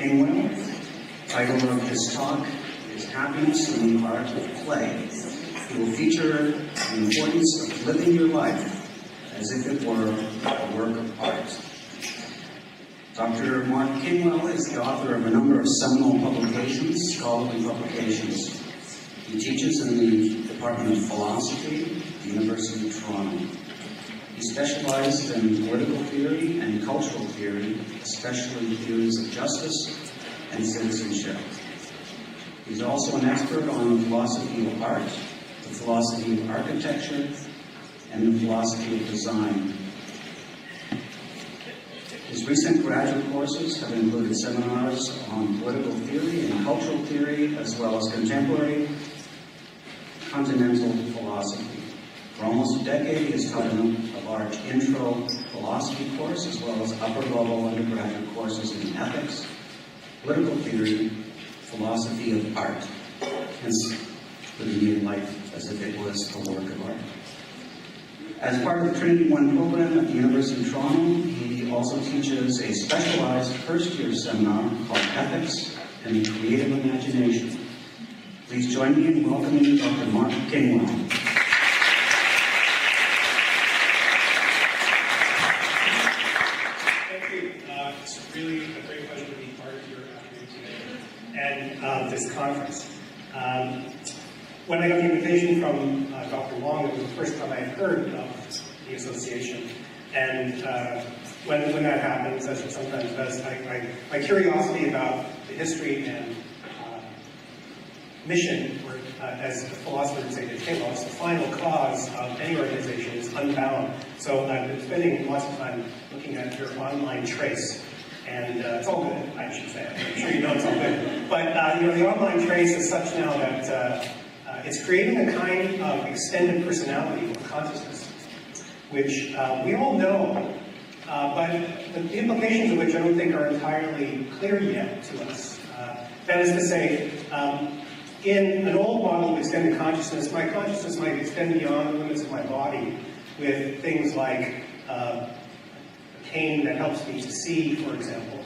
Kingwell. The title of his talk is Happiness in the Art of Play. It will feature the importance of living your life as if it were a work of art. Dr. Mark Kingwell is the author of a number of seminal publications, scholarly publications. He teaches in the Department of Philosophy at the University of Toronto. He specialized in political theory and cultural theory, especially theories of justice and citizenship. He's also an expert on the philosophy of art, the philosophy of architecture, and the philosophy of design. His recent graduate courses have included seminars on political theory and cultural theory, as well as contemporary continental philosophy. For almost a decade, he has taught a large intro philosophy course, as well as upper-level undergraduate courses in ethics, political theory, philosophy of art, hence living your life as if it was a work of art. As part of the Trinity One program at the University of Toronto, he also teaches a specialized first-year seminar called Ethics and the Creative Imagination. Please join me in welcoming Dr. Mark Kingwell. Thank you. It's really a great pleasure to be part of your afternoon today and this conference. When I got the invitation from Dr. Wong, it was the first time I had heard of the association. And when that happens, as it sometimes does, my curiosity about the history and mission, or as the philosopher would say, it's the final cause of any organization is unbound. So I've been spending lots of time looking at your online trace. And it's all good, I should say. I'm sure you know it's all good. But the online trace is such now that it's creating a kind of extended personality or consciousness, which we all know, but the implications of which I don't think are entirely clear yet to us. That is to say, in an old model of extended consciousness, my consciousness might extend beyond the limits of my body with things like a cane that helps me to see, for example,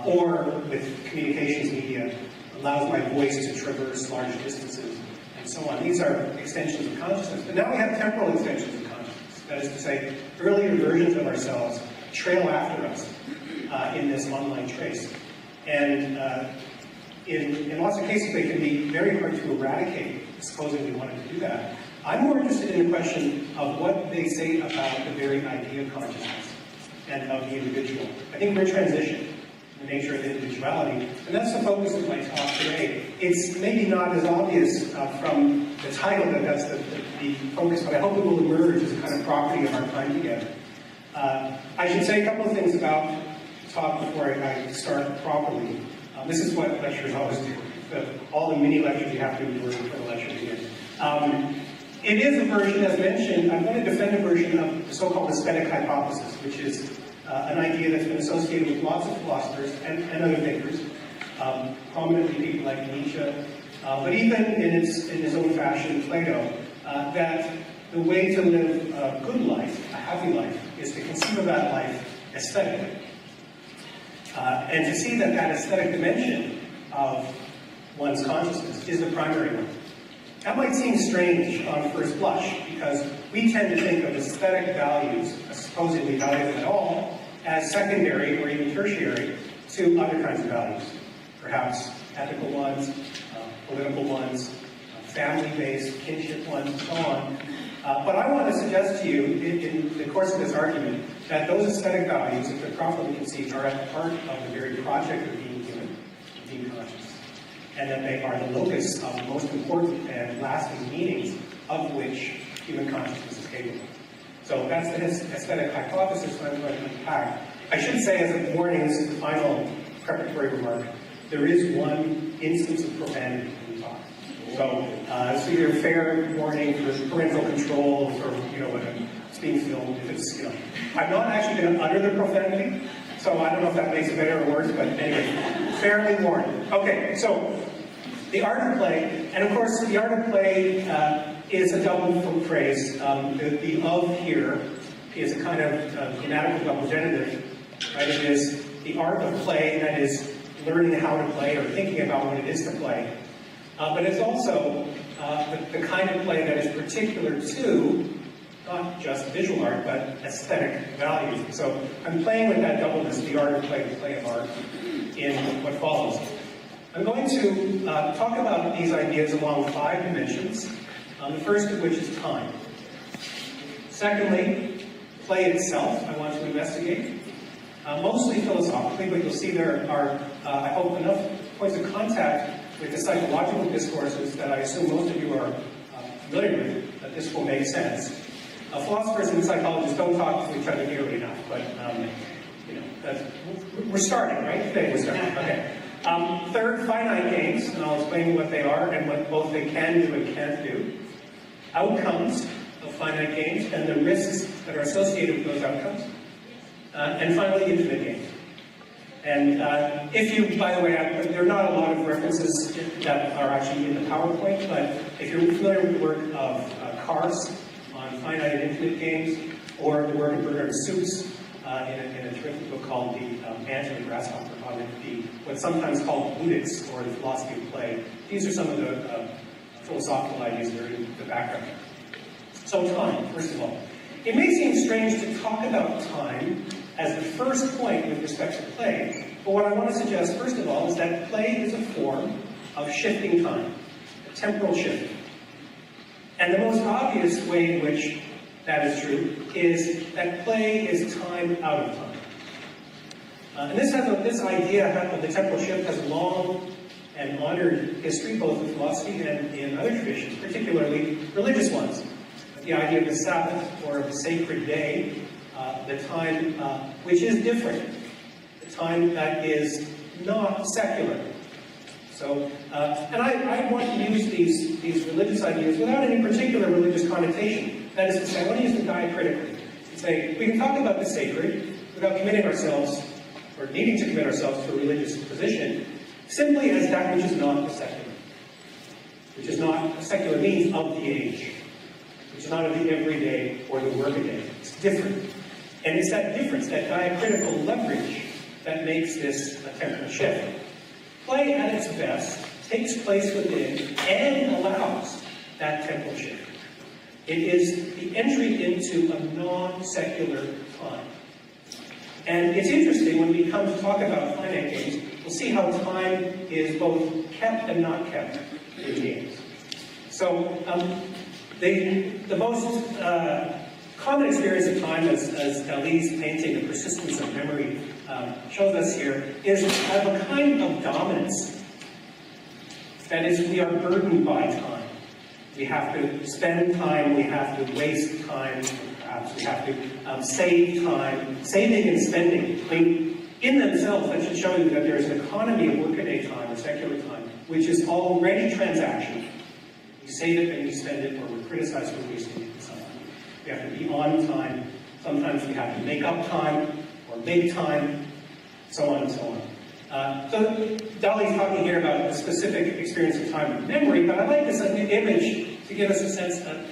or with communications media, allows my voice to traverse large distances, and so on. These are extensions of consciousness. But now we have temporal extensions of consciousness. That is to say, earlier versions of ourselves trail after us in this online trace. And in lots of cases, they can be very hard to eradicate, supposing we wanted to do that. I'm more interested in the question of what they say about the very idea of consciousness and of the individual. I think we're in transition in the nature of individuality, and that's the focus of my talk today. It's maybe not as obvious from the title that that's the focus, but I hope it will emerge as a kind of property of our time together. I should say a couple of things about the talk before I start properly. This is what lecturers always do. All the mini lectures you have to do for the lecture here. It is a version, as mentioned, I'm going to defend a version of the so-called aesthetic hypothesis, which is an idea that's been associated with lots of philosophers and other thinkers, prominently people like Nietzsche, but even in his own fashion, Plato, that the way to live a good life, a happy life, is to conceive of that life aesthetically. And to see that that aesthetic dimension of one's consciousness is the primary one. That might seem strange on first blush, because we tend to think of aesthetic values, supposedly values at all, as secondary or even tertiary to other kinds of values. Perhaps ethical ones, political ones, family-based, kinship ones, and so on. But I want to suggest to you, in the course of this argument, that those aesthetic values, if they're properly conceived, are at the heart of the very project of being human, of being conscious, and that they are the locus of the most important and lasting meanings of which human consciousness is capable. So that's the aesthetic hypothesis that I'm going to unpack. I should say, as a warning, this is the final preparatory remark, there is one instance of profanity in the talk. So it's either fair warning for parental control, for, when it's being filmed, if it's, I'm not actually going to utter the profanity, so I don't know if that makes it better or worse, but anyway, fairly warned. Okay, so the art of play, and of course the art of play is a double phrase. The of here is a kind of grammatical double genitive, right? It is the art of play, that is learning how to play or thinking about what it is to play. But it's also the kind of play that is particular to not just visual art, but aesthetic values. So I'm playing with that doubleness, the art of play, the play of art, in what follows. I'm going to talk about these ideas along 5 dimensions, the first of which is time. Secondly, play itself, I want to investigate, mostly philosophically, but you'll see there are, I hope, enough points of contact with the psychological discourses that I assume most of you are familiar with, that this will make sense. Philosophers and psychologists don't talk to each other nearly enough, but we're starting, right? Today we're starting. Okay. Third, finite games, and I'll explain what they are and what both they can do and can't do. Outcomes of finite games and the risks that are associated with those outcomes. And finally, infinite games. And if you, by the way, there are not a lot of references that are actually in the PowerPoint, but if you're familiar with the work of Cars on finite and infinite games, or the work of Bernard Suits in a terrific book called The Ant and the Grasshopper on what's sometimes called ludics, or the philosophy of play. These are some of the philosophical ideas that are in the background. So time, first of all. It may seem strange to talk about time as the first point with respect to play, but what I want to suggest, first of all, is that play is a form of shifting time, a temporal shift. And the most obvious way in which that is true is that play is time out of time. And this idea of the temporal shift has a long and honored history, both in philosophy and in other traditions, particularly religious ones. The idea of the Sabbath, or of the sacred day, the time which is different, the time that is not secular. So, and I want to use these religious ideas without any particular religious connotation. That is to say, I want to use them diacritically. To say, we can talk about the sacred without committing ourselves, or needing to commit ourselves to a religious position, simply as that which is not the secular. Which is not a secular means of the age. Which is not of the everyday or the workaday. It's different. And it's that difference, that diacritical leverage, that makes this a temporal shift. Play at its best takes place within and allows that temporal shift. It is the entry into a non-secular time. And it's interesting when we come to talk about finite games, we'll see how time is both kept and not kept in games. So the most common experience of time, as Dali's painting, The Persistence of Memory, shows us here, is of a kind of dominance. That is, we are burdened by time. We have to spend time, we have to waste time, perhaps we have to save time. Saving and spending, I mean, in themselves, that should show you that there is an economy of workaday time, or secular time, which is already transaction. We save it and we spend it, or we're criticized for wasting it sometimes. We have to be on time. Sometimes we have to make up time, or make time, so on and so on. So Dali's talking here about a specific experience of time and memory, but I like this image to give us a sense that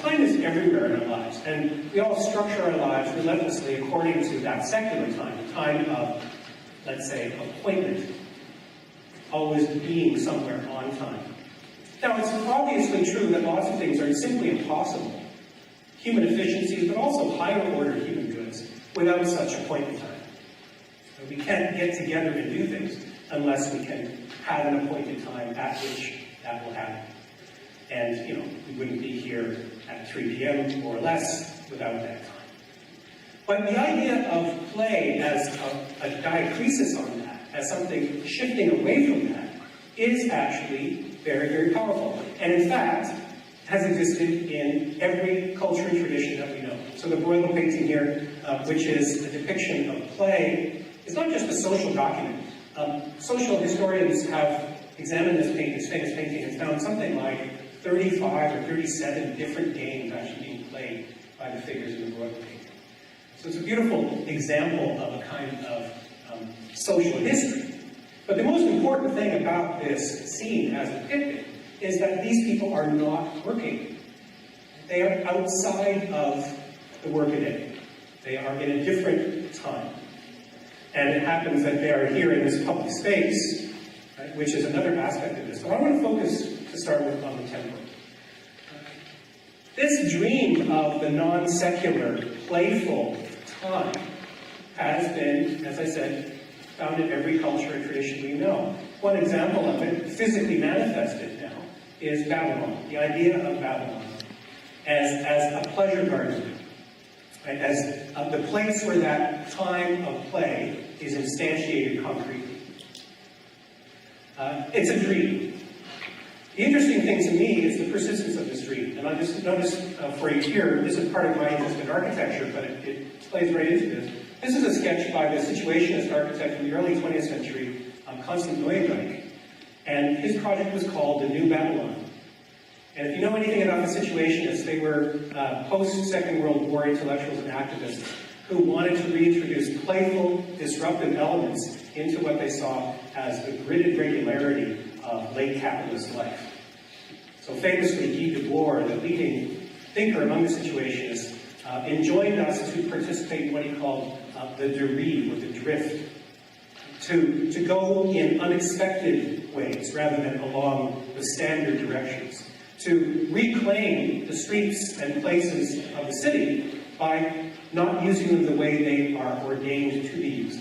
time is everywhere in our lives, and we all structure our lives relentlessly according to that secular time, the time of, let's say, appointment, always being somewhere on time. Now, it's obviously true that lots of things are simply impossible, human efficiencies, but also higher order human goods, without such appointment time. We can't get together and do things unless we can have an appointed time at which that will happen. And, we wouldn't be here at 3 p.m. or less without that time. But the idea of play as a diakrisis on that, as something shifting away from that, is actually very, very powerful. And in fact, has existed in every culture and tradition that we know. So the Broigle painting here, which is a depiction of play, is not just a social document. Social historians have examined this famous painting, and found something like 35 or 37 different games actually being played by the figures in the Broigle painting. So it's a beautiful example of a kind of social history. But the most important thing about this scene as depicted is that these people are not working. They are outside of the workaday. They are in a different time. And it happens that they are here in this public space, right, which is another aspect of this. But I want to focus, to start with, on the temporal. This dream of the non-secular, playful time has been, as I said, found in every culture and tradition we know. One example of it, physically manifested now, is Babylon. The idea of Babylon as a pleasure garden, right? As the place where that time of play is instantiated concretely. It's a dream. The interesting thing to me is the persistence of this dream. And I just noticed for you here, this is part of my interest in architecture, but it plays right into this. This is a sketch by the situationist architect from the early 20th century, Constant Neuendijk. And his project was called The New Babylon. And if you know anything about the Situationists, they were post-Second World War intellectuals and activists who wanted to reintroduce playful, disruptive elements into what they saw as the gridded regularity of late capitalist life. So famously, Guy Debord, the leading thinker among the Situationists, enjoined us to participate in what he called the derive, or the drift, to go in unexpected ways rather than along the standard directions, to reclaim the streets and places of the city by not using them the way they are ordained to be used,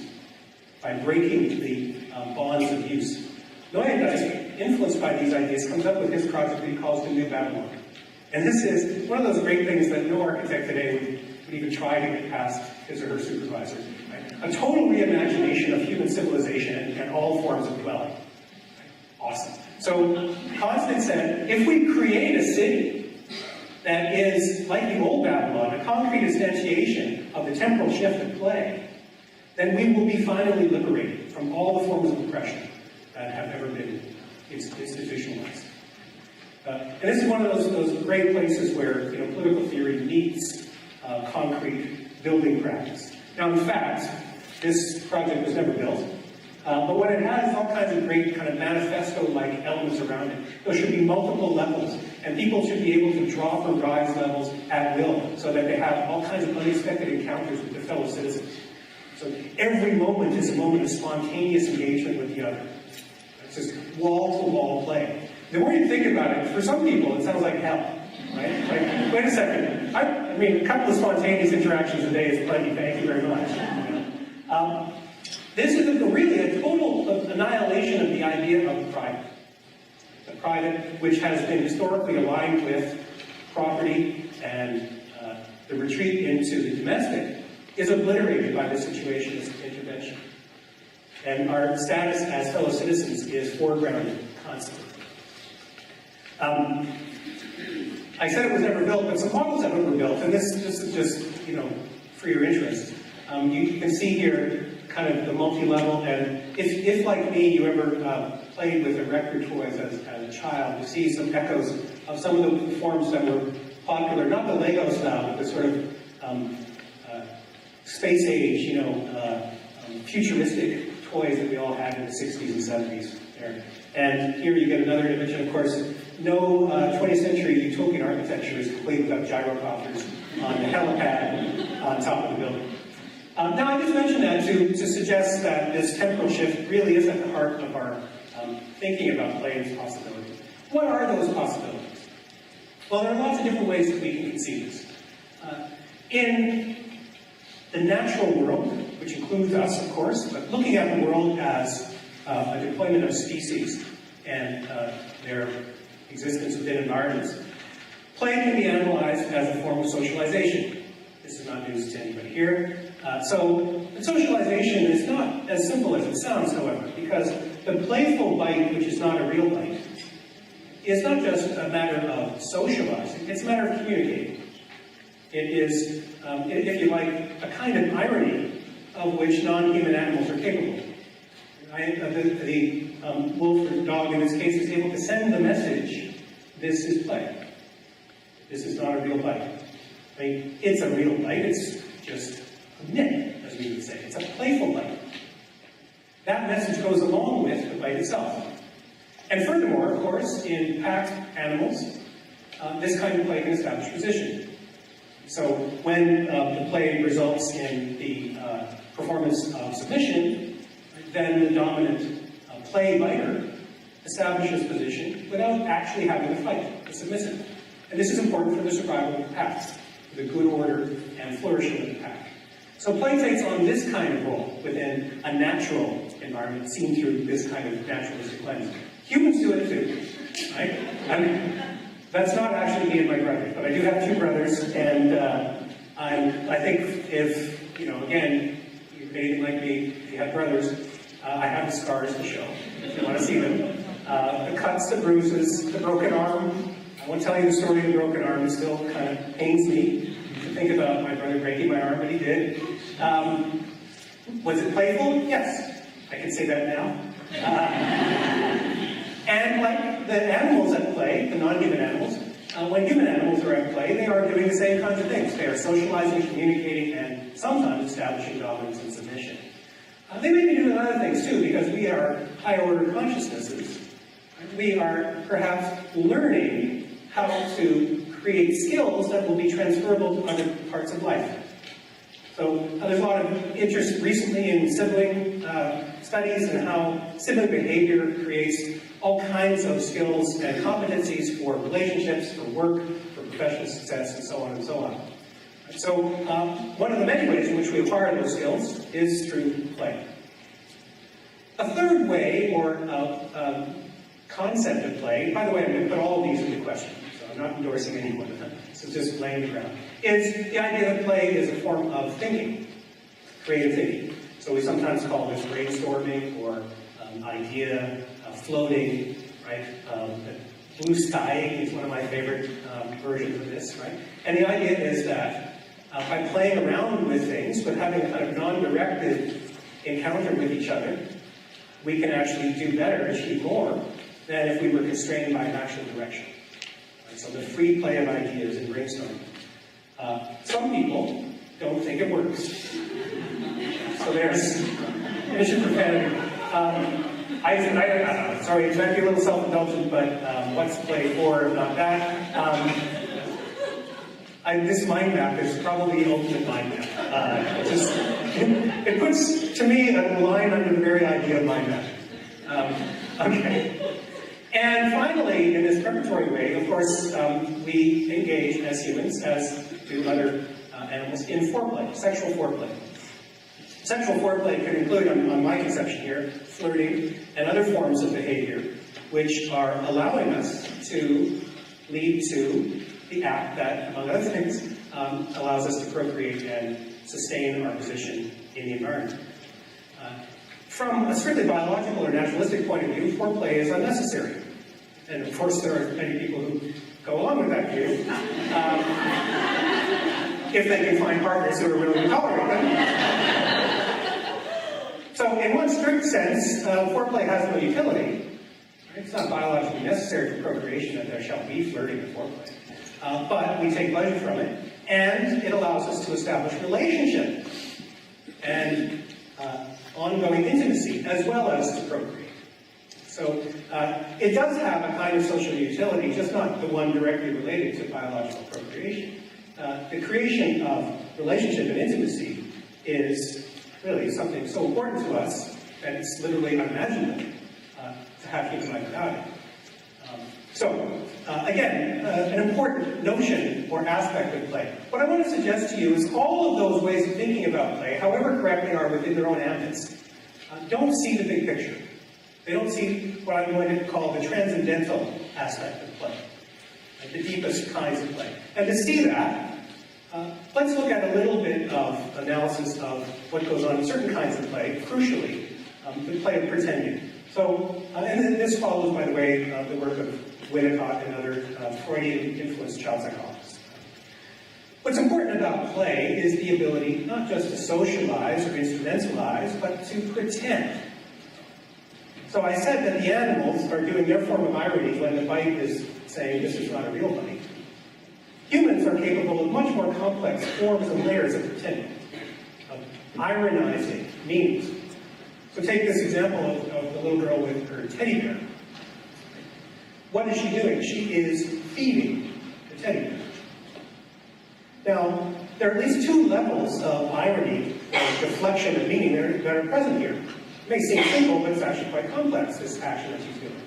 by breaking the bonds of use. Neuendijk, influenced by these ideas, comes up with his project that he calls The New Babylon. And this is one of those great things that no architect today would even try to get past his or her supervisor. Right? A total reimagination of human civilization and all forms of dwelling. Awesome. So Constant said, if we create a city that is like the old Babylon, a concrete instantiation of the temporal shift of play, then we will be finally liberated from all the forms of oppression that have ever been institutionalized. And this is one of those great places where political theory meets concrete building practice. Now, in fact, this project was never built, but what it has is all kinds of great kind of manifesto-like elements around it. There should be multiple levels, and people should be able to drop or rise levels at will, so that they have all kinds of unexpected encounters with their fellow citizens. So every moment is a moment of spontaneous engagement with the other. It's just wall-to-wall play. The more you think about it, for some people, it sounds like hell, right? Like, wait a second. I mean, a couple of spontaneous interactions a day is plenty. Thank you very much. This is really a total annihilation of the idea of the private. The private, which has been historically aligned with property and the retreat into the domestic, is obliterated by the situationist intervention. And our status as fellow citizens is foregrounded constantly. I said it was never built, but some models have been built, and this is just, for your interest. You can see here kind of the multi-level, and if like me, you ever played with erector toys as a child, you see some echoes of some of the forms that were popular, not the Lego style, but the sort of space age, futuristic toys that we all had in the 60s and 70s there. And here you get another image, and of course, no 20th century utopian architecture is complete without gyrocopters on the helipad on top of the building. Now, I just mentioned that to suggest that this temporal shift really is at the heart of our thinking about play and its possibilities. What are those possibilities? Well, there are lots of different ways that we can conceive this. In the natural world, which includes us, of course, but looking at the world as a deployment of species and their existence within environments, play can be analyzed as a form of socialization. This is not news to anybody here. So socialization is not as simple as it sounds, however, because the playful bite, which is not a real bite, is not just a matter of socializing, it's a matter of communicating. It is, if you like, a kind of irony of which non-human animals are capable. The wolf or dog, in this case, is able to send the message, this is play. This is not a real bite. I mean, it's a real bite, it's just a myth, as we would say. It's a playful bite. That message goes along with the bite itself. And furthermore, of course, in pack animals, this kind of play can establish position. So when the play results in the performance of submission, then the dominant play fighter establishes position without actually having to fight the submissive. And this is important for the survival of the pack, for the good order and flourishing of the pack. So play takes on this kind of role within a natural environment seen through this kind of naturalistic lens. Humans do it too, right? I mean, that's not actually me and my brother, but I do have two brothers, and I think if, again, you're anything like me, if you have brothers, I have the scars to show, if you want to see them. The cuts, the bruises, the broken arm. I won't tell you the story of the broken arm, it still kind of pains me to think about my brother breaking my arm, but he did. Was it playful? Yes, I can say that now. And like the animals at play, the non-human animals, when human animals are at play, they are doing the same kinds of things. They are socializing, communicating, and sometimes establishing dominance and submission. They may be doing other things too, because we are higher order consciousnesses. We are perhaps learning how to create skills that will be transferable to other parts of life. So there's a lot of interest recently in sibling studies and how sibling behavior creates all kinds of skills and competencies for relationships, for work, for professional success, and so on and so on. So one of the many ways in which we acquire those skills is through play. A third way, or concept of play, by the way, I'm going to put all of these into question, so I'm not endorsing any one of them, so just laying the ground, is the idea that play is a form of thinking, creative thinking. So we sometimes call this brainstorming or idea floating, right? Blue skying is one of my favorite versions of this, right? And the idea is that by playing around with things, but having a kind of non-directed encounter with each other, we can actually do better, achieve more, than if we were constrained by an actual direction. Right? So the free play of ideas in brainstorming. Some people don't think it works. So there's mission profanity. I don't know, sorry, it might be a little self-indulgent, but what's play for, not that. This mind map is probably the ultimate mind map. It puts, to me, a line under the very idea of mind map. Okay. And finally, in this preparatory way, of course, we engage as humans, as do other animals, in foreplay, sexual foreplay. Sexual foreplay can include, on my conception here, flirting and other forms of behavior, which are allowing us to lead to the act that, among other things, allows us to procreate and sustain our position in the environment. From a strictly biological or naturalistic point of view, foreplay is unnecessary. And of course, there are many people who go along with that view, if they can find partners who are willing to tolerate them. So, in one strict sense, foreplay has no utility. It's not biologically necessary for procreation that there shall be flirting and foreplay. But we take pleasure from it, and it allows us to establish relationship and ongoing intimacy, as well as to procreate. So it does have a kind of social utility, just not the one directly related to biological procreation. The creation of relationship and intimacy is really something so important to us that it's literally unimaginable to have human life without it. Again, an important notion or aspect of play. What I want to suggest to you is all of those ways of thinking about play, however correct they are within their own ambits, don't see the big picture. They don't see what I'm going to call the transcendental aspect of play, like the deepest kinds of play. And to see that, let's look at a little bit of analysis of what goes on in certain kinds of play, crucially, the play of pretending. So, and this follows, by the way, the work of Winnicott and other Freudian-influenced child psychologists. What's important about play is the ability not just to socialize or instrumentalize, but to pretend. So I said that the animals are doing their form of irony when the bite is saying this is not a real bite. Humans are capable of much more complex forms and layers of pretending, of ironizing meanings. So take this example of the little girl with her teddy bear. What is she doing? She is feeding the teddy bear. Now, there are at least two levels of irony or deflection of meaning that are present here. It may seem simple, but it's actually quite complex, this action that she's doing.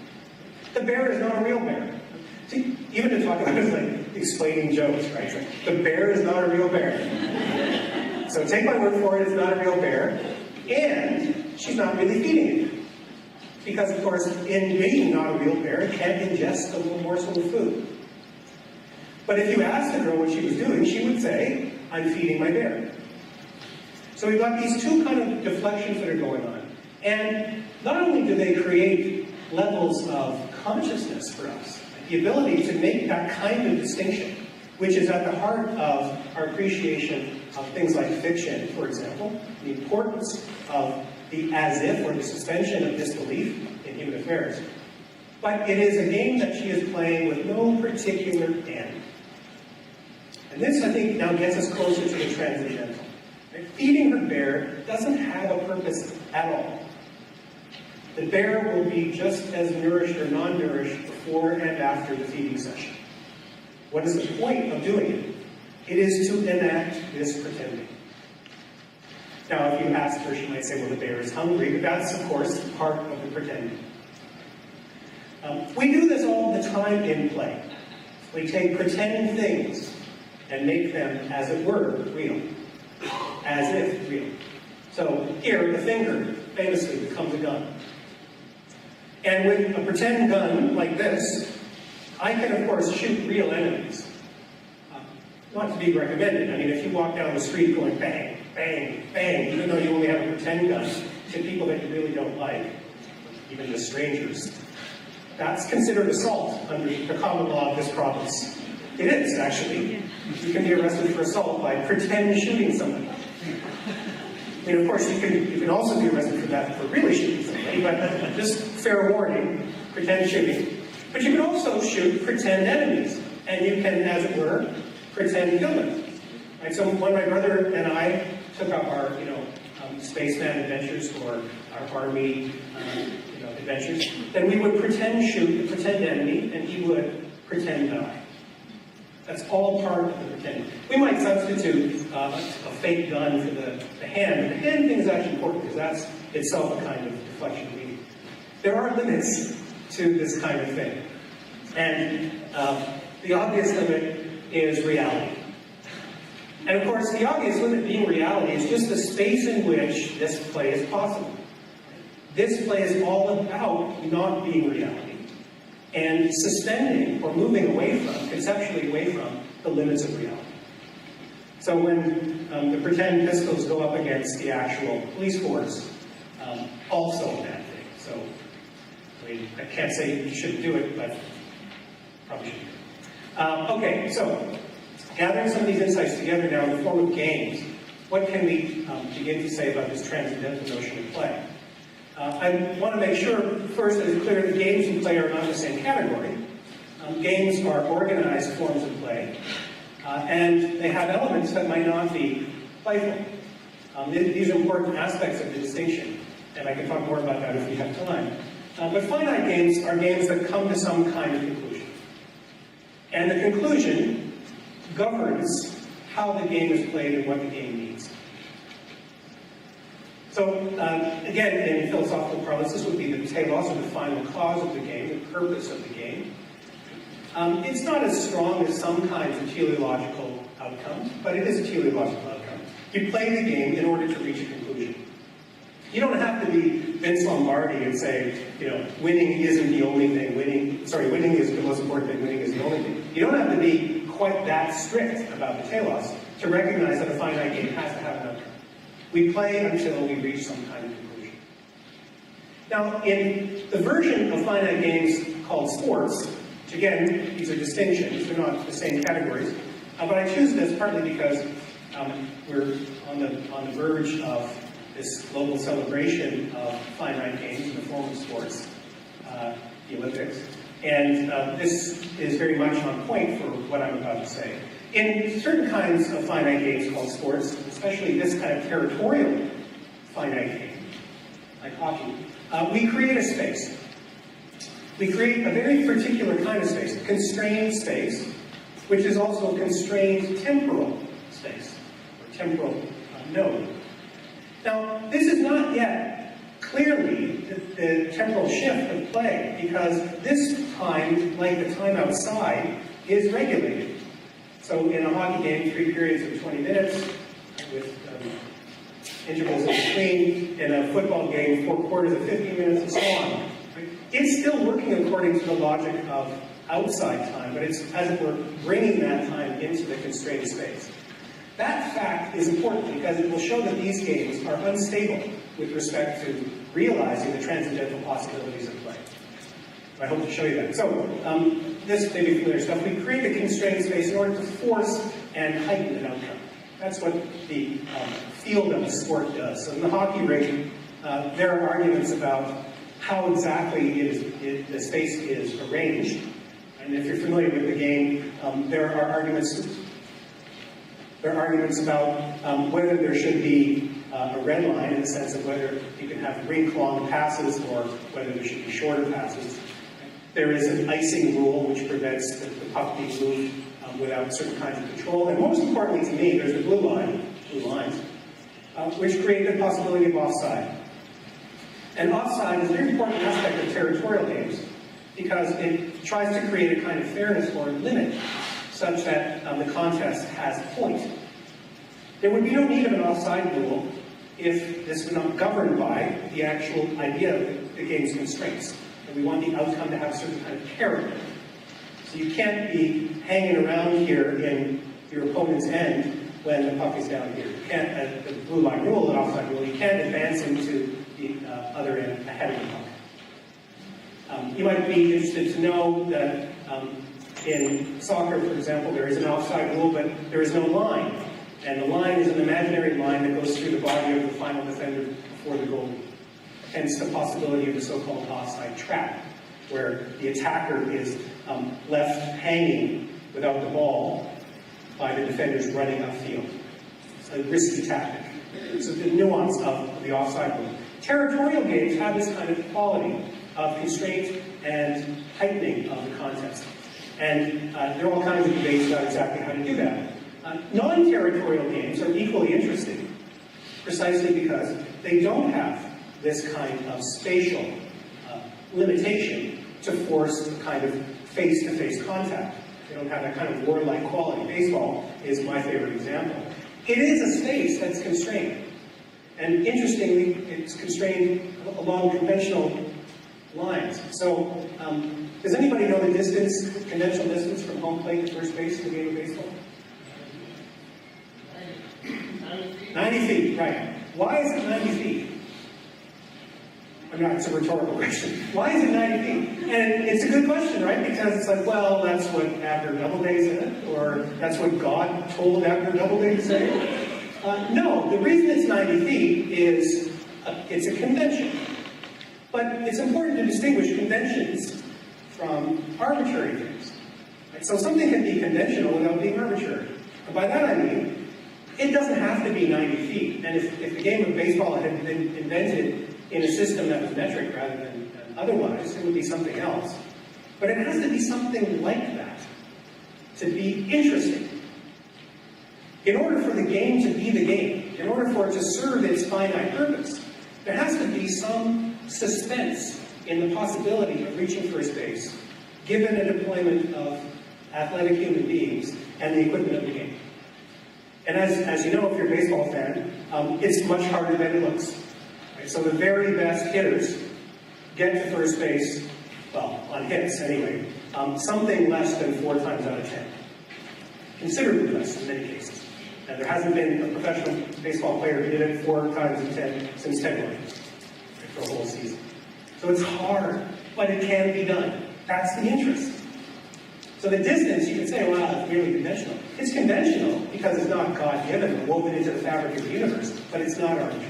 The bear is not a real bear. See, even to talk about it is like explaining jokes, right? It's like, the bear is not a real bear. So take my word for it, it's not a real bear. And she's not really feeding it. Because, of course, in being not a real bear, it can't ingest a little morsel of food. But if you asked the girl what she was doing, she would say, I'm feeding my bear. So we've got these two kind of deflections that are going on. And not only do they create levels of consciousness for us, the ability to make that kind of distinction, which is at the heart of our appreciation of things like fiction, for example, the importance of the as-if or the suspension of disbelief in human affairs. But it is a game that she is playing with no particular end. And this, I think, now gets us closer to the transcendental. Feeding her bear doesn't have a purpose at all. The bear will be just as nourished or non-nourished before and after the feeding session. What is the point of doing it? It is to enact this pretending. Now, if you asked her, she might say, well, the bear is hungry, but that's, of course, part of the pretending. We do this all the time in play. We take pretend things and make them, as it were, real. As if real. So here, the finger famously becomes a gun. And with a pretend gun like this, I can, of course, shoot real enemies. Not to be recommended. I mean, if you walk down the street going bang, bang, bang, even though you only have a pretend gun, to people that you really don't like, even to strangers, that's considered assault under the common law of this province. It is, actually. You can be arrested for assault by pretend shooting somebody. I mean, of course, you can also be arrested for that, for really shooting somebody, but just fair warning, pretend shooting. But you can also shoot pretend enemies, and you can, as it were, pretend kill them. Right? So when my brother and I took up our, spaceman adventures or our army, adventures, then we would pretend shoot the pretend enemy, and he would pretend die. That's all part of the pretending. We might substitute a fake gun for the hand, but the hand thing is actually important because that's itself a kind of deflection of meaning. There are limits to this kind of thing. And the obvious limit is reality. And of course, the obvious limit being reality is just the space in which this play is possible. This play is all about not being reality and suspending or moving away from, conceptually away from, the limits of reality. So when the pretend pistols go up against the actual police force, also a bad thing. So, I mean, I can't say you shouldn't do it, but probably shouldn't. Okay, so gathering some of these insights together now in the form of games, what can we begin to say about this transcendental notion of play? I want to make sure, first, that it's clear that games and play are not in the same category. Games are organized forms of play, and they have elements that might not be playful. These are important aspects of the distinction, and I can talk more about that if we have time. But finite games are games that come to some kind of conclusion. And the conclusion governs how the game is played and what the game means. So, again, in philosophical parlance, this would be the telos, or the final cause of the game, the purpose of the game. It's not as strong as some kinds of teleological outcomes, but it is a teleological outcome. You play the game in order to reach a conclusion. You don't have to be Vince Lombardi and say, winning isn't the only thing. Winning is the most important thing. Winning is the only thing. You don't have to be quite that strict about the telos to recognize that a finite game has to have an outcome. We play until we reach some kind of conclusion. Now, in the version of finite games called sports, which again, these are distinctions, they're not the same categories, but I choose this partly because we're on the verge of this global celebration of finite games in the form of sports, the Olympics, and this is very much on point for what I'm about to say. In certain kinds of finite games called sports, especially this kind of territorial finite game, like hockey, we create a space. We create a very particular kind of space, a constrained space, which is also a constrained temporal space, or temporal node. Now, this is not yet clearly the temporal shift of play, because this time, like the time outside, is regulated. So in a hockey game, 3 periods of 20 minutes, with intervals in between. In a football game, 4 quarters of 15 minutes, and so on. It's still working according to the logic of outside time, but it's, as it were, bringing that time into the constrained space. That fact is important because it will show that these games are unstable with respect to realizing the transcendental possibilities of play. I hope to show you that. So, this may be familiar stuff. We create a constrained space in order to force and heighten an outcome. That's what the field of the sport does. So in the hockey rink, there are arguments about how exactly the space is arranged. And if you're familiar with the game, there are arguments about whether there should be a red line in the sense of whether you can have rink-long passes or whether there should be shorter passes. There is an icing rule which prevents the puck being moved without certain kinds of control. And most importantly to me, there's the blue lines, which create the possibility of offside. And offside is a very important aspect of territorial games because it tries to create a kind of fairness or limit such that the contest has a point. There would be no need of an offside rule if this were not governed by the actual idea of the game's constraints. And we want the outcome to have a certain kind of character. So you can't be hanging around here in your opponent's end when the puck is down here. You can't, the blue line rule, an offside rule, you can't advance into the other end ahead of the puck. You might be interested to know that in soccer, for example, there is an offside rule, but there is no line. And the line is an imaginary line that goes through the body of the final defender before the goal. Hence the possibility of the so-called offside trap, where the attacker is left hanging without the ball by the defenders running upfield. It's a risky tactic. So the nuance of the offside rule. Territorial games have this kind of quality of constraint and heightening of the contest. And there are all kinds of debates about exactly how to do that. Non-territorial games are equally interesting, precisely because they don't have this kind of spatial limitation to force a kind of face-to-face contact. They don't have that kind of warlike quality. Baseball is my favorite example. It is a space that's constrained. And interestingly, it's constrained along conventional lines. So, does anybody know the distance, conventional distance from home plate to first base in the game of baseball? 90 feet, right. Why is it 90 feet? I'm not, it's a rhetorical question. Why is it 90 feet? And it's a good question, right? Because it's like, well, that's what Abner Doubleday said, or that's what God told Abner Doubleday to say. No, the reason it's 90 feet is it's a convention. But it's important to distinguish conventions from arbitrary things. Right? So something can be conventional without being arbitrary. And by that I mean, it doesn't have to be 90 feet. And if the game of baseball had been invented in a system that was metric rather than otherwise, it would be something else. But it has to be something like that to be interesting. In order for the game to be the game, in order for it to serve its finite purpose, there has to be some suspense in the possibility of reaching first base, given a deployment of athletic human beings and the equipment of the game. And as you know, if you're a baseball fan, it's much harder than it looks. Right? So the very best hitters get to first base, well, on hits anyway, something less than 4 times out of 10. Considerably less in many cases. And there hasn't been a professional baseball player who did it 4 times in 10 since Ted Williams for a whole season. So it's hard, but it can be done. That's the interest. So the distance, you can say, well, it's merely conventional. It's conventional because it's not God-given or woven into the fabric of the universe, but it's not arbitrary.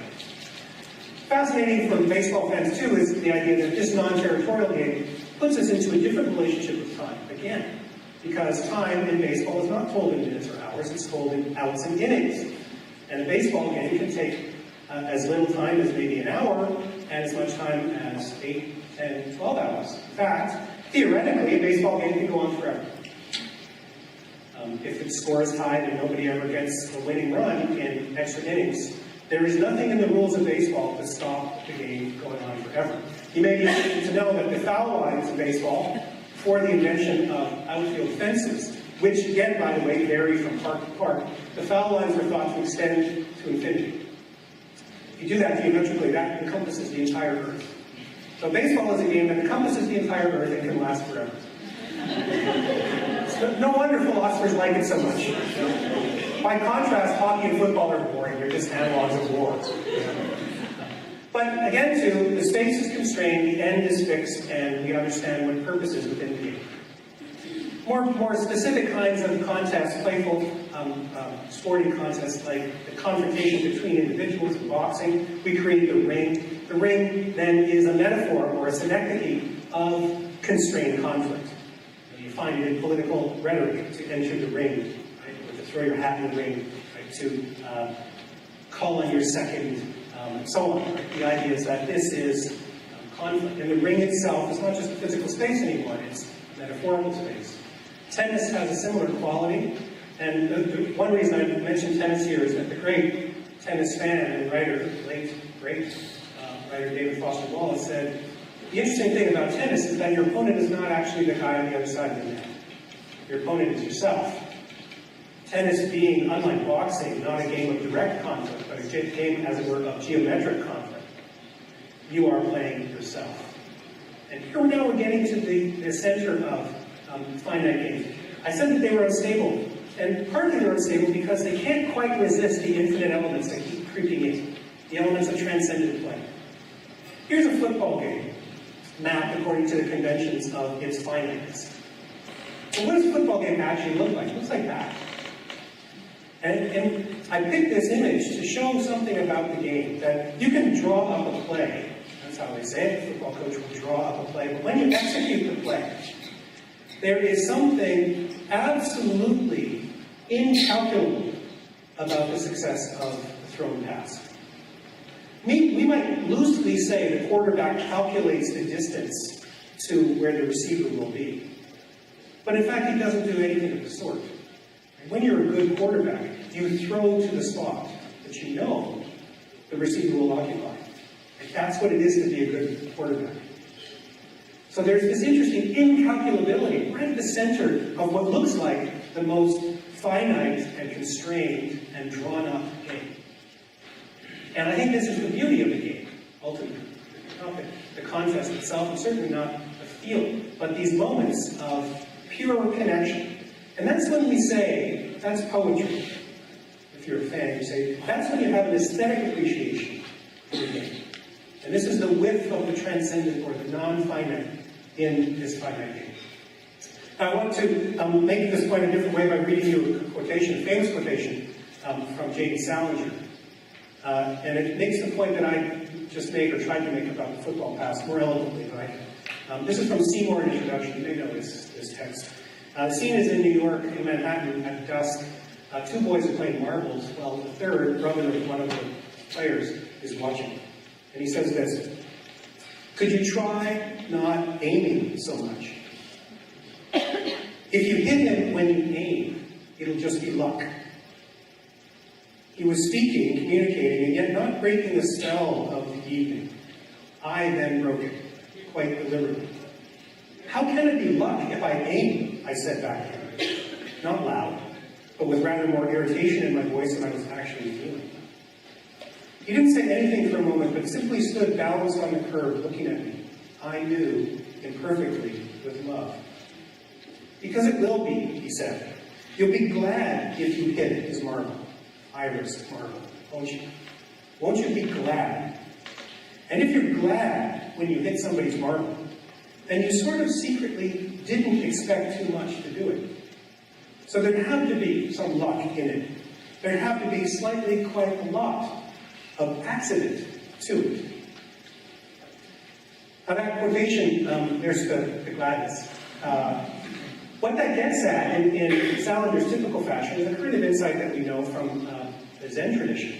Fascinating for baseball fans, too, is the idea that this non-territorial game puts us into a different relationship with time, again, because time in baseball is not told in minutes or hours, it's told in outs and innings. And a baseball game can take as little time as maybe an hour and as much time as 8, 10, 12 hours. In fact, theoretically, a baseball game can go on forever. If the score is tied and nobody ever gets a winning run in extra innings, There is nothing in the rules of baseball to stop the game going on forever. You may be interested to know that the foul lines in baseball, before the invention of outfield fences, which again, by the way, vary from park to park, the foul lines were thought to extend to infinity. If you do that geometrically, that encompasses the entire Earth. So baseball is a game that encompasses the entire Earth and can last forever. So no wonder philosophers like it so much. By contrast, hockey and football are boring. They're just analogs of war. But again, too, the space is constrained, the end is fixed, and we understand what purpose is within the game. More specific kinds of contests, playful sporting contests like the confrontation between individuals in boxing, we create the ring. The ring then is a metaphor or a synecdoche of constrained conflict. You find it in political rhetoric to enter the ring, right? Or to throw your hat in the ring, right? To call on your second, and so on. Right? The idea is that this is conflict. And the ring itself is not just a physical space anymore, it's a metaphorical space. Tennis has a similar quality, and the one reason I mention tennis here is that the great tennis fan and writer, late great writer David Foster Wallace said, the interesting thing about tennis is that your opponent is not actually the guy on the other side of the net. Your opponent is yourself. Tennis being, unlike boxing, not a game of direct conflict, but a game, as it were, of geometric conflict. You are playing yourself. And here now we're getting to the center of finite games. I said that they were unstable, and partly they're unstable because they can't quite resist the infinite elements that keep creeping in, the elements of transcendent play. Here's a football game, mapped according to the conventions of its finiteness. So what does a football game actually look like? It looks like that. And I picked this image to show something about the game, that you can draw up a play. That's how they say it. The football coach will draw up a play. But when you execute the play, there is something absolutely incalculable about the success of the thrown pass. We might loosely say the quarterback calculates the distance to where the receiver will be. But in fact, he doesn't do anything of the sort. When you're a good quarterback, you throw to the spot that you know the receiver will occupy. And that's what it is to be a good quarterback. So there's this interesting incalculability right at the center of what looks like the most finite and constrained and drawn up game. And I think this is the beauty of the game, ultimately. Not the contest itself, and certainly not the field, but these moments of pure connection. And that's when we say, that's poetry. If you're a fan, you say, that's when you have an aesthetic appreciation for the game. And this is the width of the transcendent or the non-finite in this finite game. Now, I want to make this point a different way by reading you a quotation, a famous quotation from J.D. Salinger. And it makes the point that I just made, or tried to make, about the football pass more eloquently than I can. This is from Seymour in Introduction. You may know this text. The scene is in New York, in Manhattan, at dusk. Two boys are playing marbles, while the third brother of one of the players is watching. And he says this: could you try not aiming so much? If you hit him when you aim, it'll just be luck. He was speaking, communicating, and yet not breaking the spell of the evening. I then broke it, quite deliberately. How can it be luck if I aim? I said back to him. Not loud, but with rather more irritation in my voice than I was actually feeling. He didn't say anything for a moment, but simply stood balanced on the curb, looking at me. I knew, imperfectly, with love. Because it will be, he said. You'll be glad if you hit his marble. Iris marble, won't you? Won't you be glad? And if you're glad when you hit somebody's marble, then you sort of secretly didn't expect too much to do it. So there'd have to be some luck in it. There'd have to be slightly quite a lot of accident to it. Now that quotation, there's the gladness. What that gets at, in Salinger's typical fashion, is a kind of insight that we know from the Zen tradition,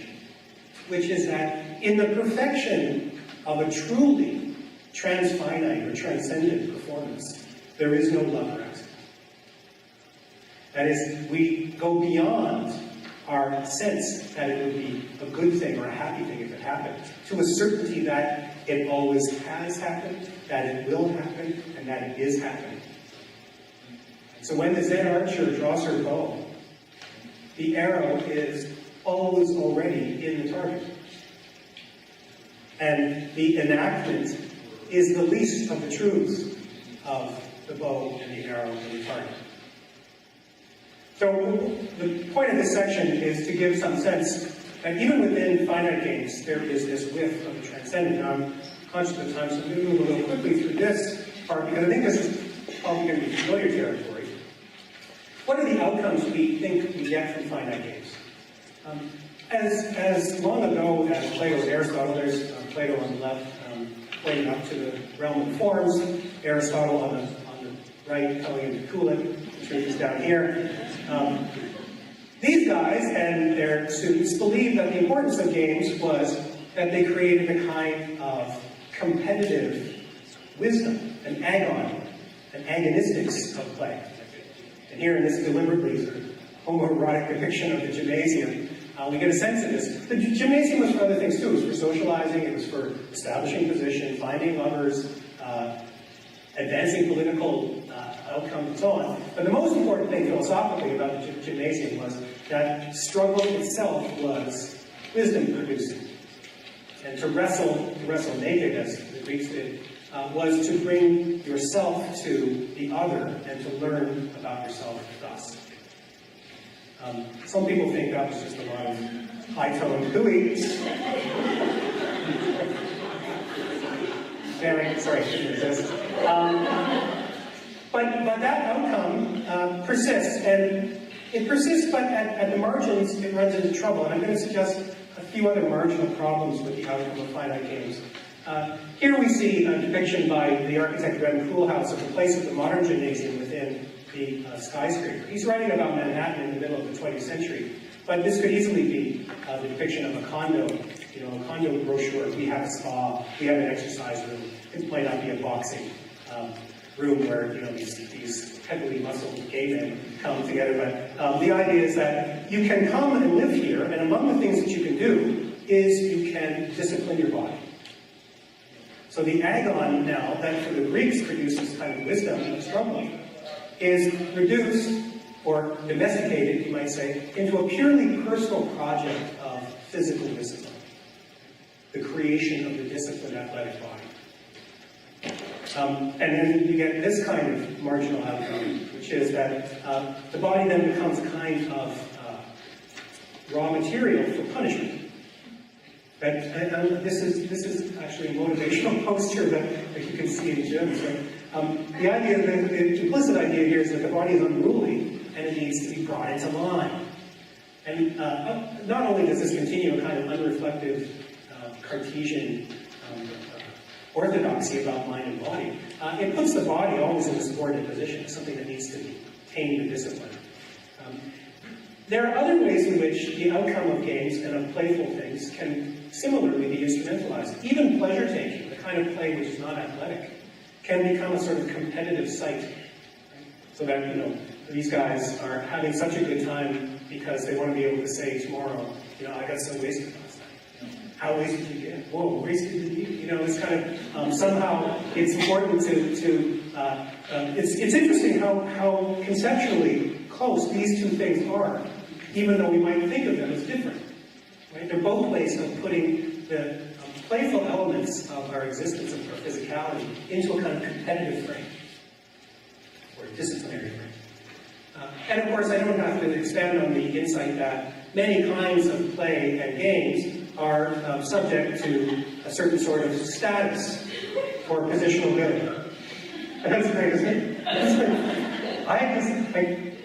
which is that in the perfection of a truly transfinite or transcendent performance, there is no luck or accident. That is, we go beyond our sense that it would be a good thing or a happy thing if it happened, to a certainty that it always has happened, that it will happen, and that it is happening. So when the Zen archer draws her bow, the arrow is always already in the target. And the enactment is the least of the truths of the bow and the arrow and the target. So the point of this section is to give some sense that even within finite games, there is this width of the transcendent. Now, I'm conscious of time, so I'm going to move a little quickly through this part, because I think this is probably going to be familiar territory. What are the outcomes we think we get from finite games? As long ago as Plato and Aristotle, there's Plato on the left, pointing up to the realm of forms, Aristotle on the right, coming into coolant, the truth is down here. These guys and their students believed that the importance of games was that they created a kind of competitive wisdom, an agon, an agonistics of play. And here in this deliberately sort of homoerotic depiction of the gymnasium, we get a sense of this. The gymnasium was for other things too. It was for socializing, it was for establishing position, finding lovers, advancing political outcomes, and so on. But the most important thing philosophically about the gymnasium was that struggle itself was wisdom producing. And to wrestle naked, as the Greeks did, was to bring yourself to the other and to learn about yourself thus. Some people think that was just a lot of high-toned hooey. Sorry, couldn't resist. But that outcome persists, and it persists, but at the margins it runs into trouble. And I'm going to suggest a few other marginal problems with the outcome of finite games. Here we see a depiction by the architect Rem Koolhaas of the place of the modern gymnasium within the skyscraper. He's writing about Manhattan in the middle of the 20th century, but this could easily be the depiction of a condo, a condo brochure. We have a spa, we have an exercise room. It might not be a boxing room where these heavily muscled gay men come together, but the idea is that you can come and live here, and among the things that you can do is you can discipline your body. So the agon now, that for the Greeks produces kind of wisdom of struggling, is reduced, or domesticated, you might say, into a purely personal project of physical discipline. The creation of the disciplined athletic body. And then you get this kind of marginal outcome, which is that the body then becomes a kind of raw material for punishment. And this is actually a motivational poster that you can see in gyms. Right? The idea, the implicit idea here is that the body is unruly and it needs to be brought into line. And not only does this continue a kind of unreflective Cartesian orthodoxy about mind and body, it puts the body always in a subordinate position, something that needs to be tamed and disciplined. There are other ways in which the outcome of games and of playful things can similarly be instrumentalized. Even pleasure-taking, the kind of play which is not athletic, can become a sort of competitive site. Right? So that, these guys are having such a good time because they want to be able to say tomorrow, I got so wasted last night. How wasted did you get? Whoa, wasted did you? It's kind of, somehow it's important it's interesting how conceptually close these two things are, even though we might think of them as different. Right? They're both ways of putting the playful elements of our existence, of our physicality, into a kind of competitive frame, or disciplinary frame. And of course, I don't have to expand on the insight that many kinds of play and games are subject to a certain sort of status or positional good. That's great, isn't it?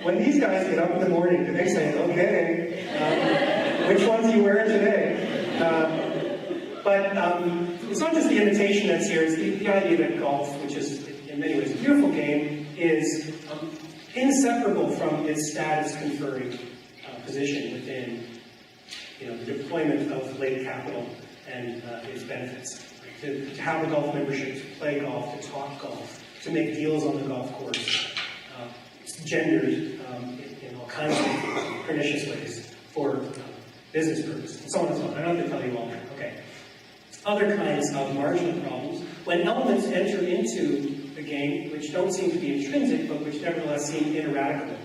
When these guys get up in the morning, do they say, okay, which ones are you wearing today? But it's not just the imitation that's here, it's the idea that golf, which is in many ways a beautiful game, is inseparable from its status-conferring position within the deployment of latent capital and its benefits. Right? To have a golf membership, to play golf, to talk golf, to make deals on the golf course. It's gendered in all kinds of pernicious ways for business purposes, and so on and so on. I don't have to tell you all that. Okay. Other kinds of marginal problems, when elements enter into the game which don't seem to be intrinsic, but which nevertheless seem ineradicable.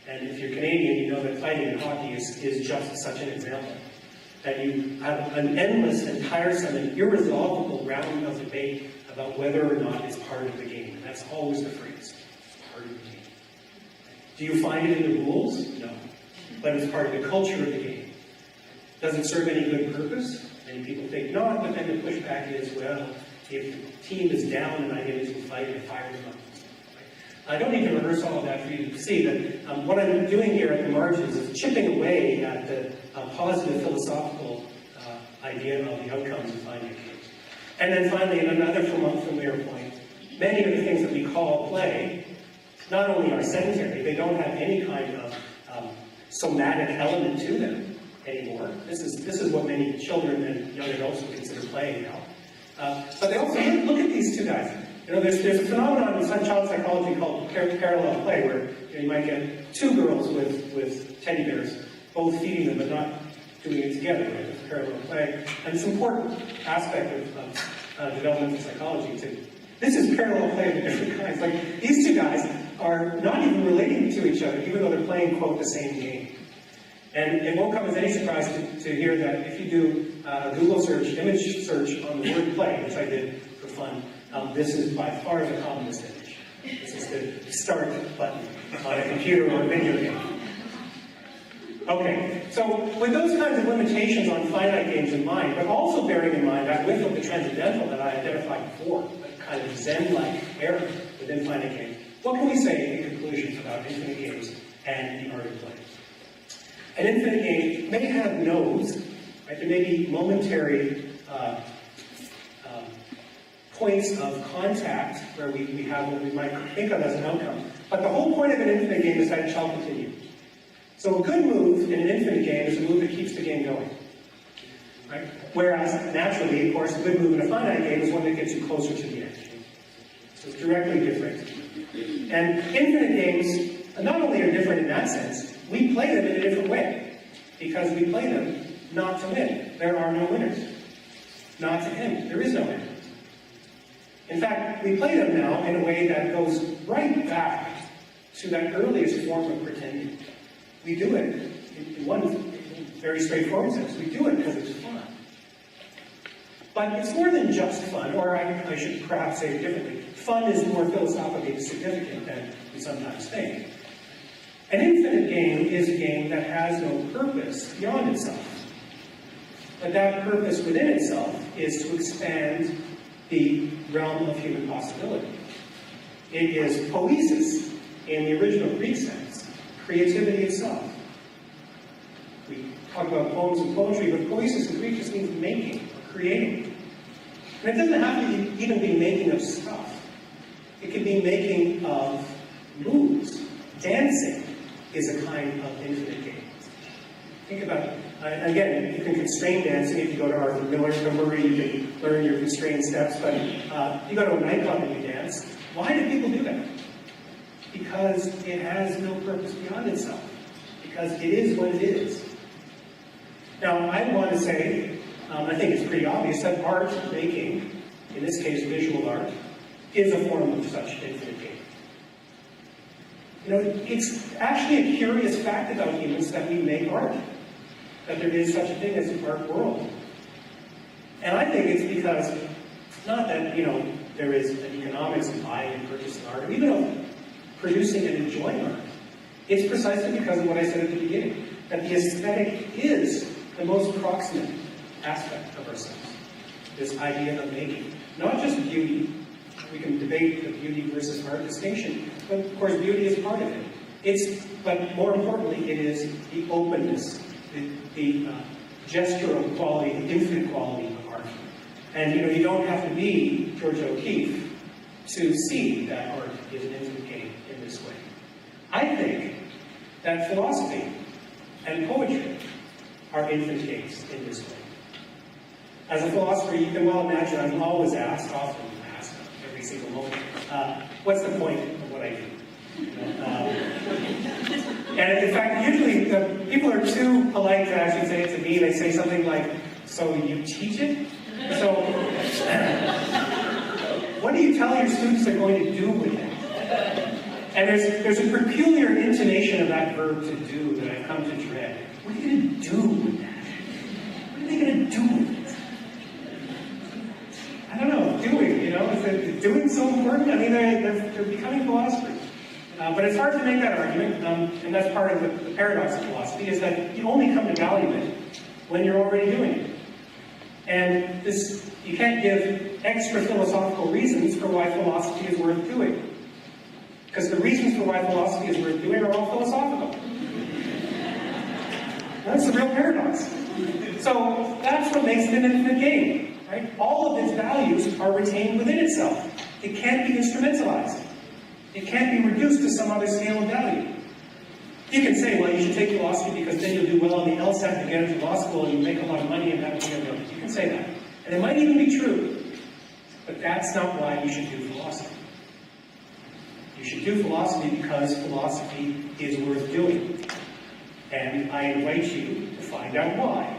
And if you're Canadian, you know that fighting in hockey is just such an example. That you have an endless and tiresome and irresolvable round of debate about whether or not it's part of the game. And that's always the phrase, part of the game. Do you find it in the rules? No. But it's part of the culture of the game. Does it serve any good purpose? Many people think not, but then the pushback is, well, if the team is down and I get into a fight, I fire them up. I don't need to rehearse all of that for you to see that what I'm doing here at the margins is chipping away at the positive philosophical idea of the outcomes of finite games. And then finally, in another familiar point, many of the things that we call play not only are sedentary, they don't have any kind of somatic element to them anymore. This is what many children and young adults would consider playing now. But they also, look at these two guys. You know, there's a phenomenon in child psychology called parallel play, where you might get two girls with teddy bears, both feeding them but not doing it together, right? It's parallel play. And it's an important aspect of developmental psychology too. This is parallel play of different kinds. Like, these two guys are not even relating to each other, even though they're playing, quote, the same game. And it won't come as any surprise to hear that if you do a Google search, image search on the word play, which I did for fun, this is by far the commonest image. This is the start button on a computer or a video game. Okay, so with those kinds of limitations on finite games in mind, but also bearing in mind that whiff of the transcendental that I identified before, that kind of Zen-like era within finite games, what can we say in conclusion about infinite games and the art of play? An infinite game may have nodes, right? There may be momentary points of contact where we have what we might think of as an outcome. But the whole point of an infinite game is that it shall continue. So a good move in an infinite game is a move that keeps the game going. Right? Whereas, naturally, of course, a good move in a finite game is one that gets you closer to the end. So it's directly different. And infinite games not only are different in that sense, we play them in a different way. Because we play them not to win. There are no winners. Not to end. There is no end. In fact, we play them now in a way that goes right back to that earliest form of pretending. We do it in one very straightforward sense. We do it because it's fun. But it's more than just fun, or I should perhaps say it differently. Fun is more philosophically significant than we sometimes think. An infinite game is a game that has no purpose beyond itself. But that purpose within itself is to expand the realm of human possibility. It is poiesis in the original Greek sense, creativity itself. We talk about poems and poetry, but poiesis in Greek just means making, or creating. And it doesn't have to even be making of stuff. It can be making of moves. Dancing is a kind of infinite game. Think about it. Again, you can constrain dancing if you go to Arthur Miller's Memory, you can learn your constrained steps, but you go to a nightclub and you dance. Why do people do that? Because it has no purpose beyond itself. Because it is what it is. Now, I want to say, I think it's pretty obvious that art making, in this case visual art, is a form of such infinite game. You know, it's actually a curious fact about humans that we make art. That there is such a thing as an art world. And I think it's because, not that, you know, there is an economics of buying and purchasing art, or even of producing and enjoying art. It's precisely because of what I said at the beginning, that the aesthetic is the most proximate aspect of ourselves. This idea of making. Not just beauty. We can debate the beauty versus art distinction, but of course beauty is part of it. But more importantly, it is the openness, the gestural quality, the infinite quality of art. And you don't have to be George O'Keeffe to see that art is an infinite game in this way. I think that philosophy and poetry are infinite games in this way. As a philosopher, you can well imagine often asked, every single moment, what's the point of what I do? And in fact, usually people are too polite to actually say it to me. They say something like, "So you teach it? So what do you tell your students they're going to do with it?" And there's a peculiar intonation of that verb "to do" that I've come to dread. What are you going to do with that? What are they going to do with it? I don't know. Doing, is doing so important? I mean, they're becoming philosophers. But it's hard to make that argument, and that's part of the paradox of philosophy, is that you only come to value it when you're already doing it. And you can't give extra philosophical reasons for why philosophy is worth doing. Because the reasons for why philosophy is worth doing are all philosophical. That's the real paradox. So that's what makes it an infinite game, right? All of its values are retained within itself. It can't be instrumentalized. It can't be reduced to some other scale of value. You can say, well, you should take philosophy because then you'll do well on the LSAT to get into law school and you make a lot of money and have a You can say that. And it might even be true. But that's not why you should do philosophy. You should do philosophy because philosophy is worth doing. And I invite you to find out why.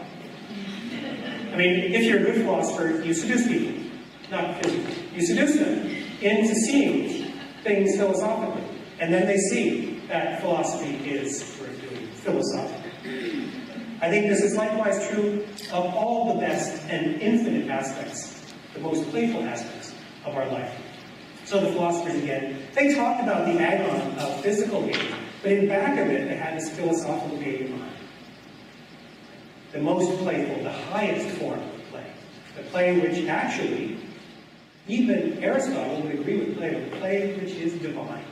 I mean, if you're a good philosopher, you seduce people. Not physically. You seduce them into seeing things philosophically. And then they see that philosophy is worth doing philosophically. I think this is likewise true of all the best and infinite aspects, the most playful aspects of our life. So the philosophers again, they talked about the agon of physical game, but in back of it, they had this philosophical game in mind. The most playful, the highest form of play. The play which actually, even Aristotle would agree with play, the play which is divine.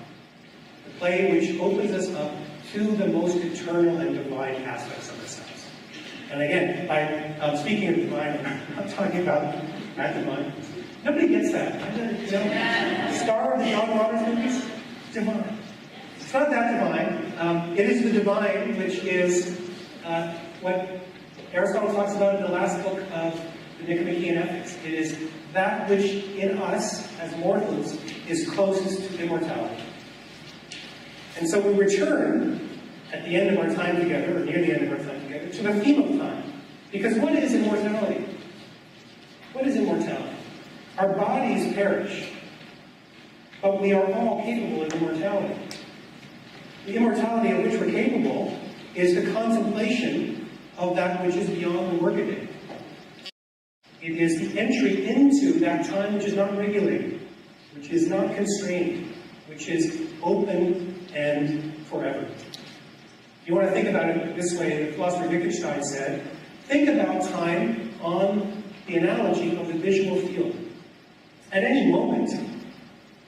The play which opens us up to the most eternal and divine aspects of ourselves. And again, by speaking of divine, I'm not talking about that divine. Nobody gets that. The star of the John Waters movies? Divine. It's not that divine. It is the divine which is what Aristotle talks about in the last book of the Nicomachean Ethics. It is that which in us, as mortals, is closest to immortality. And so we return at the end of our time together, or near the end of our time together, to the theme of time. Because what is immortality? What is immortality? Our bodies perish, but we are all capable of immortality. The immortality of which we're capable is the contemplation of that which is beyond the workaday. It is the entry into that time which is not regulated, which is not constrained, which is open and forever. If you want to think about it this way, the philosopher Wittgenstein said, think about time on the analogy of the visual field. At any moment,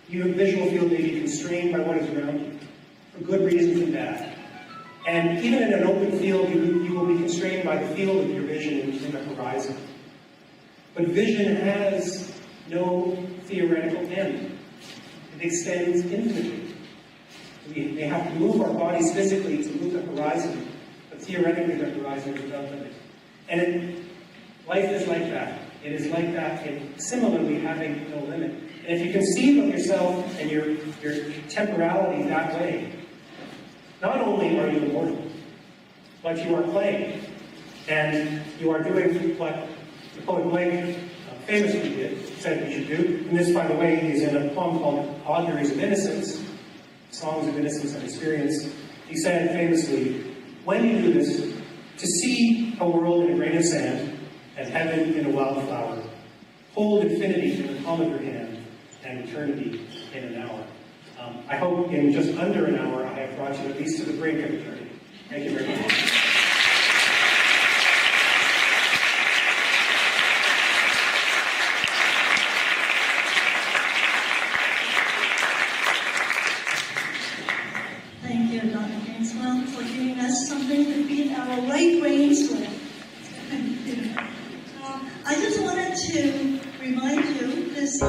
your visual field may be constrained by what is around you, for good reasons and bad. And even in an open field, you will be constrained by the field of your vision in the horizon. But vision has no theoretical end. It extends infinitely. We may have to move our bodies physically to move the horizon, but theoretically the horizon is without limit. And life is like that. It is like that in similarly having no limit. And if you conceive of yourself and your temporality that way, not only are you immortal, but you are playing. And you are doing what the poet Blake famously said we should do. And this, by the way, is in a poem called Auguries of Innocence, Songs of Innocence and Experience. He said famously, when you do this, to see a world in a grain of sand, and heaven in a wildflower, hold infinity in the palm of your hand, and eternity in an hour. I hope in just under an hour I have brought you at least to the brink of eternity. Thank you very much. Thank you, Dr. Kingwell, for giving us something to beat our right brains with. I just wanted to remind you this